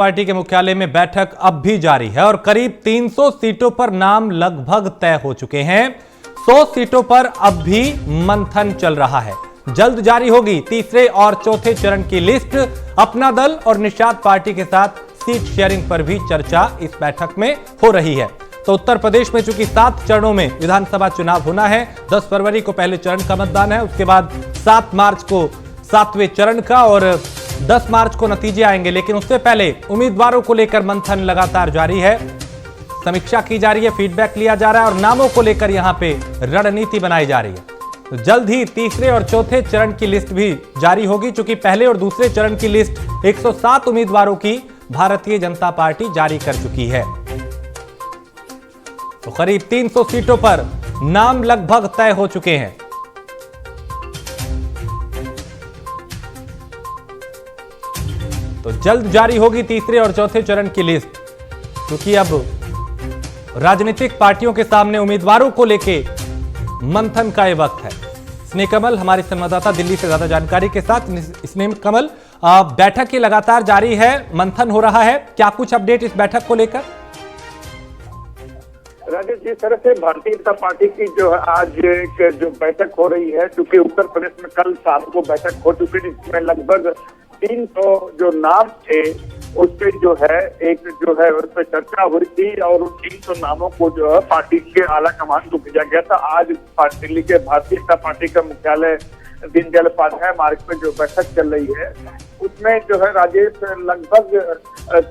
Party के मुख्यालय में बैठक अब भी जारी है और करीब 300 सीटों पर नाम लगभग तय हो चुके हैं। 100 सीटों पर अब भी मंथन चल रहा है। जल्द जारी होगी तीसरे और चौथे चरण की लिस्ट। अपना दल और निषाद पार्टी के साथ सीट शेयरिंग पर भी चर्चा इस बैठक में हो रही है। तो उत्तर प्रदेश में चूंकि 7 चरणों में विधानसभा चुनाव होना है, 10 फरवरी को पहले चरण का मतदान है, उसके बाद 7 मार्च को 7वें चरण का और 10 मार्च को नतीजे आएंगे। लेकिन उससे पहले उम्मीदवारों को लेकर मंथन लगातार जारी है, समीक्षा की जा रही है, फीडबैक लिया जा रहा है और नामों को लेकर यहां पे रणनीति बनाई जा रही है। तो जल्द ही तीसरे और चौथे चरण की लिस्ट भी जारी होगी। चूंकि पहले और दूसरे चरण की लिस्ट 107 उम्मीदवारों की भारतीय जनता पार्टी जारी कर चुकी है। तो करीब 300 सीटों पर नाम लगभग तय हो चुके हैं। तो जल्द जारी होगी तीसरे और चौथे चरण की लिस्ट, क्योंकि अब राजनीतिक पार्टियों के सामने उम्मीदवारों को लेके मंथन का यह वक्त है। स्नेह कमल हमारे संवाददाता दिल्ली से ज्यादा जानकारी के साथ। स्नेह कमल, बैठक की लगातार जारी है, मंथन हो रहा है, क्या कुछ अपडेट इस बैठक को लेकर? राजेश, जिस तरह से भारतीय जनता पार्टी की जो है आज एक जो बैठक हो रही है, क्योंकि उत्तर प्रदेश में कल शाम को बैठक हो चुकी थी, जिसमें लगभग 300 जो नाम थे उस पे जो है एक जो है उस पर चर्चा हो रही थी और उन 300 नामों को जो है पार्टी के आला कमान को भेजा गया था। आज दिल्ली के भारतीय जनता पार्टी का मुख्यालय दीनदयाल उपाध्याय मार्ग पे जो बैठक चल रही है, उसमें जो है राजेश लगभग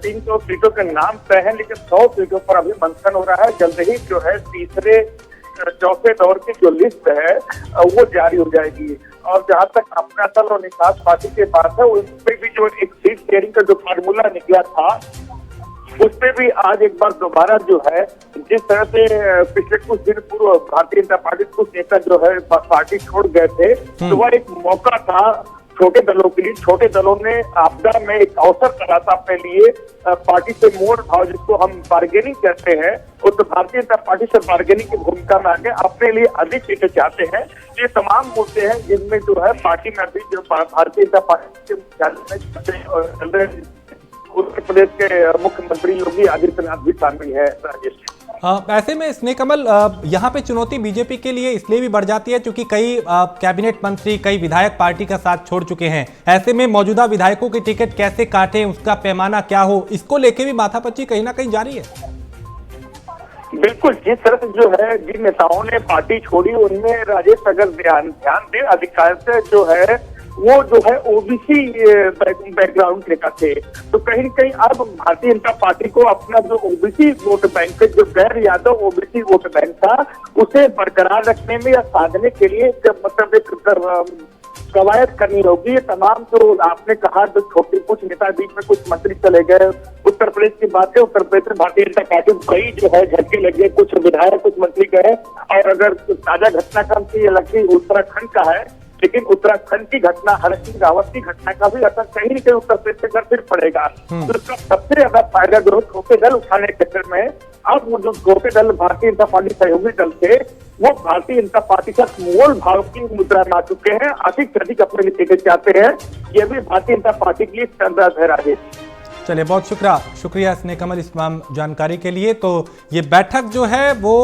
300 सीटों के नाम तय है, लेकिन 100 सीटों पर अभी मंथन हो रहा है। जल्द ही जो है तीसरे चौथे दौर की जो लिस्ट है वो जारी हो जाएगी। और जहां तक अपना दल और निषाद पार्टी के बात है, उसमें भी जो एक सीट शेयरिंग का जो फार्मूला निकला था, उसपे भी आज एक बार दोबारा जो है, जिस तरह से पिछले कुछ दिन पूर्व भारतीय जनता पार्टी कुछ नेता जो है पार्टी छोड़ गए थे, तो वह एक मौका था छोटे दलों के लिए। छोटे दलों ने आपदा में एक अवसर करा था अपने लिए पार्टी से मोड़ भाव, जिसको हम बार्गेनिंग कहते हैं, वो तो भारतीय जनता पार्टी से बार्गेनिंग की भूमिका में आके अपने लिए अधिक सीटें चाहते हैं। ये तमाम मुद्दे हैं जिनमें जो है पार्टी में अभी जो भारतीय जनता पार्टी के मुख्यालय में उत्तर प्रदेश के मुख्यमंत्री योगी आदित्यनाथ भी शामिल है। राजेश, ऐसे में स्नेह कमल, यहाँ पे चुनौती बीजेपी के लिए इसलिए भी बढ़ जाती है क्योंकि कई कैबिनेट मंत्री, कई विधायक पार्टी का साथ छोड़ चुके हैं। ऐसे में मौजूदा विधायकों की टिकट कैसे काटें, उसका पैमाना क्या हो, इसको लेके भी माथापच्ची कहीं ना कहीं जारी है। बिल्कुल, जिस तरह से जो है जिन नेताओं ने पार्टी छोड़ी उनमें राजेश अगर ध्यान दें, अधिकार से जो है वो जो है ओबीसी बैकग्राउंड के नेता थे, तो कहीं न कहीं अब भारतीय जनता पार्टी को अपना जो ओबीसी वोट बैंक, जो गैर यादव ओबीसी वोट बैंक था, उसे बरकरार रखने में या साधने के लिए मतलब एक कवायद करनी होगी। तमाम जो आपने कहा, जो छोटे कुछ नेता बीच में कुछ मंत्री चले गए, उत्तर प्रदेश की बात है, उत्तर प्रदेश में भारतीय जनता पार्टी कई जो है झटके लगे, कुछ विधायक कुछ मंत्री गए। और अगर ताजा घटनाक्रम से ये लगती उत्तराखंड का है, लेकिन उत्तराखंड की घटना, हरीश सिंह रावत की घटना का भी असर कहीं न कहीं उत्तर प्रदेश पे फिर पड़ेगा। तो इसका सबसे ज्यादा फायदा जो छोटे दल उठाने के चक्कर में अब वो जो छोटे दल भारतीय जनता पार्टी सहयोगी दल थे, वो भारतीय जनता पार्टी का मोल भाव की मुद्रा में आ चुके हैं, अधिक से अधिक अपने लिए टिकट चाहते हैं। ये भी भारतीय जनता पार्टी के लिए संदर्भ है। राजेश, चलिए, बहुत शुक्रिया स्नेह कमल इस तमाम जानकारी के लिए। तो ये बैठक जो है वो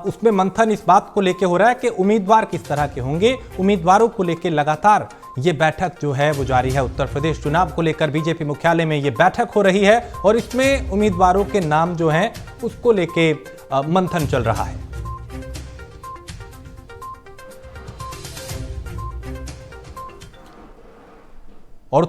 उसमें मंथन इस बात को लेके हो रहा है कि उम्मीदवार किस तरह के होंगे। उम्मीदवारों को लेके लगातार ये बैठक जो है वो जारी है। उत्तर प्रदेश चुनाव को लेकर बीजेपी मुख्यालय में ये बैठक हो रही है और इसमें उम्मीदवारों के नाम जो हैं उसको लेके मंथन चल रहा है। और